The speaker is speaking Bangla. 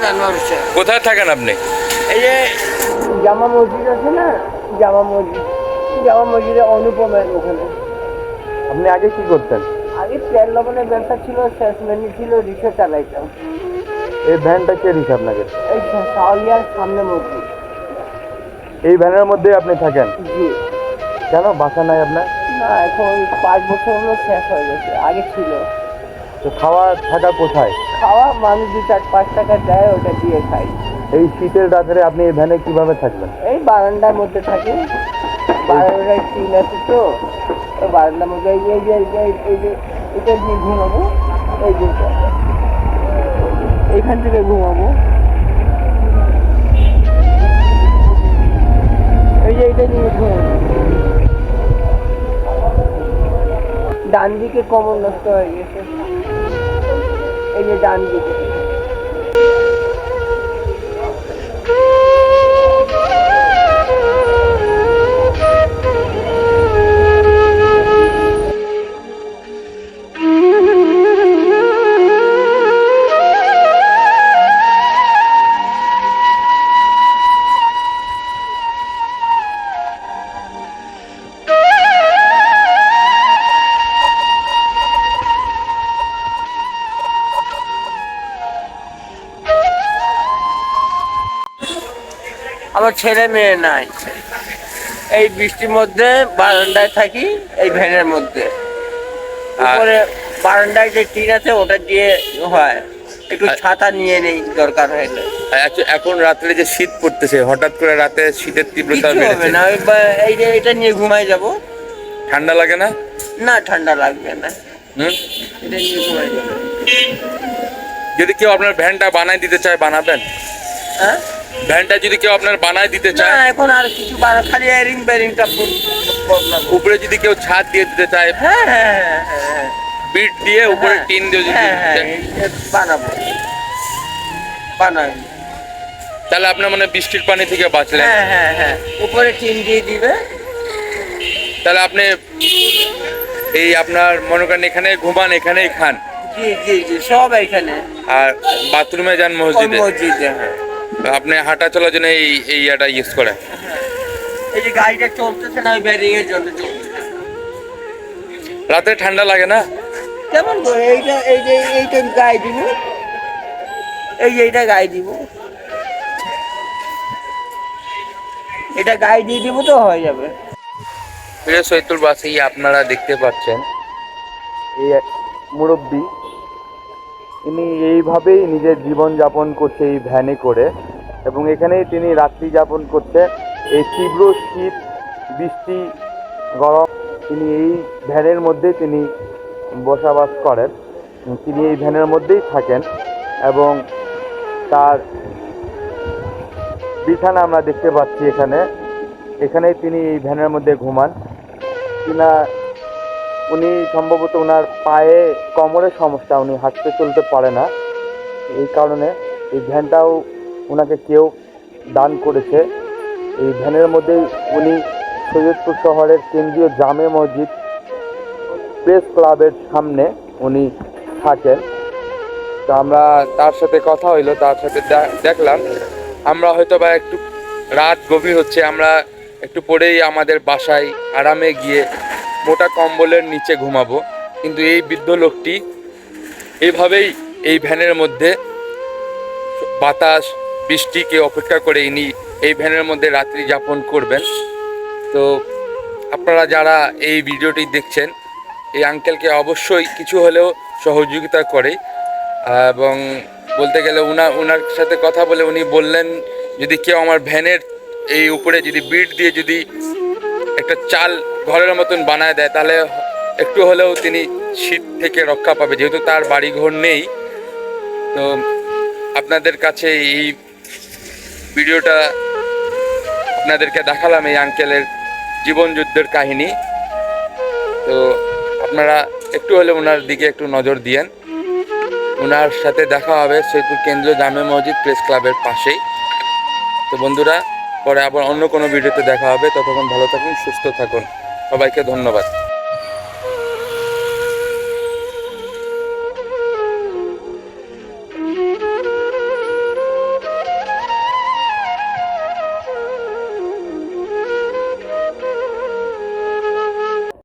প্রধান মানুষের। কোথায় থাকেন আপনি? এই যে জামা মসজিদ আছে না, জামা মসজিদে অনুপমের ওখানে। আপনি আগে কি করতেন? আগে তেল লবণের ব্যবসা ছিল, সেলসম্যান ছিল, রিক্সা চালাইতাম। এই ভ্যানটা কে দিচ্ছে আপনাকে? এই সাউলিয়ার সামনে মসজিদ। এই ভ্যানের মধ্যে আপনি থাকেন? জি। কেন বাসা নাই আপনার? না, এখন 5 বছর হলো শেষ হয়ে গেছে, আগে ছিল। তো খাওয়া থাকা কোথায়? খাওয়া মানুষ 2-4-5 টাকা দেয়, ওটা দিয়ে খাই। এই শীতের রাত্রে আপনি এই ভ্যানে কিভাবে থাকবেন? এই বারান্দার মধ্যে থাকি, বারান্দায় টিন আছে তো, ওই বারান্দার মধ্যে এটা দিয়ে ঘুমাবো, এই যে এইখান থেকে ঘুমাবো, এই যে এইটা নিয়ে ঘুমাবো। ডান দিকে কমল নষ্ট হয়ে গেছে, এই যে ডান দিকে। আমার ছেলে মেয়ে নাই, এই বৃষ্টির মধ্যে বারান্দায় থাকি, এই ভ্যানের মধ্যে। উপরে বারান্দায় যে টিন আছে ওটা দিয়ে হয়, একটু ছাতা নিয়ে নেই দরকার হলে। এখন রাত্রে যে শীত পড়তেছে, হঠাৎ করে রাতে শীতের তীব্রতা কিছু হবে না, এই যে এটা নিয়ে ঘুমাই যাব। ঠান্ডা লাগে না? না, ঠান্ডা লাগবে না, এটা নিয়ে ঘুমাই যাবো। যদি কেউ আপনার ভ্যানটা বানাই দিতে চায়, বানাবেন? হ্যাঁ, ভ্যানটা যদি কেউ আপনার বানাই দিতে চায়? না, এখন আর কিছু খালি এরিং বেরিংটা উপরে যদি কেউ ছাদ দিয়ে দিতে চায়, হ্যাঁ হ্যাঁ হ্যাঁ হ্যাঁ, বিট দিয়ে উপরে টিন দিয়ে যদি বানাবো, বানাই। তাহলে আপনার মানে বৃষ্টির পানি থেকে বাঁচলেন। হ্যাঁ হ্যাঁ হ্যাঁ, উপরে টিন দিয়ে দিবে। তাহলে আপনি এই আপনার মনে করেন এখানে ঘুমান, এখানেই খান। জি জি জি, সব এখানে। আর বাথরুমে যান মসজিদে? মসজিদে, হ্যাঁ। আপনি হাঁটা চলার জন্য এই ইয়াটা ইউজ করেন? এই যে গাড়িটা চলতেছে না, ওই ব্যারিং এর জন্য চলতেছে। রাতে ঠান্ডা লাগে না? কেমন করে এইটা গায়ে দিব, এইটা গায়ে দিব, এটা গায়ে দিয়ে দিব তো হয়ে যাবে। প্রিয় সৈয়দপুরবাসী, আপনারা দেখতে পাচ্ছেন এই মুরব্বী, তিনি এইভাবেই নিজের জীবন যাপন করছে এই ভ্যানে করে, এবং এখানেই তিনি রাত্রি যাপন করছে। এই তীব্র শীত, বৃষ্টি, গরম, তিনি এই ভ্যানের মধ্যেই তিনি বসবাস করেন, তিনি এই ভ্যানের মধ্যেই থাকেন, এবং তার বিছানা আমরা দেখতে পাচ্ছি এখানেই তিনি এই ভ্যানের মধ্যে ঘুমান। উনি সম্ভবত ওনার পায়ে কোমরের সমস্যা, উনি হাঁটতে চলতে পারে না, এই কারণে এই ভ্যানটাও ওনাকে কেউ দান করেছে। এই ভ্যানের মধ্যেই উনি সৈয়দপুর শহরের কেন্দ্রীয় জামে মসজিদ প্রেস ক্লাবের সামনে উনি থাকেন। তো আমরা তার সাথে কথা হইলো, তার সাথে দেখলাম আমরা হয়তো বা একটু রাত গভীর হচ্ছে, আমরা একটু পরেই আমাদের বাসায় আরামে গিয়ে মোটা কম্বলের নিচে ঘুমাবো, কিন্তু এই বৃদ্ধ লোকটি এইভাবেই এই ভ্যানের মধ্যে বাতাস বৃষ্টিকে অপেক্ষা করে ইনি এই ভ্যানের মধ্যে রাত্রি যাপন করবেন। তো আপনারা যারা এই ভিডিওটি দেখছেন, এই আঙ্কেলকে অবশ্যই কিছু হলেও সহযোগিতা করে, এবং বলতে গেলে ওনার সাথে কথা বলে উনি বললেন যদি কেউ আমার ভ্যানের এই উপরে যদি বিট দিয়ে যদি একটা চাল ঘরের মতন বানায় দেয়, তাহলে একটু হলেও তিনি শীত থেকে রক্ষা পাবে, যেহেতু তার বাড়িঘর নেই। তো আপনাদের কাছে এই ভিডিওটা আপনাদেরকে দেখালাম, এই আঙ্কেলের জীবন যুদ্ধের কাহিনী। তো আপনারা একটু হলে ওনার দিকে একটু নজর দিয়েন। ওনার সাথে দেখা হবে সৈয়দপুর কেন্দ্রীয় জামে মসজিদ প্রেস ক্লাবের পাশেই। তো বন্ধুরা, পরে আবার অন্য কোনো ভিডিওতে দেখা হবে, ততক্ষণ ভালো থাকুন, সুস্থ থাকুন, সবাইকে ধন্যবাদ।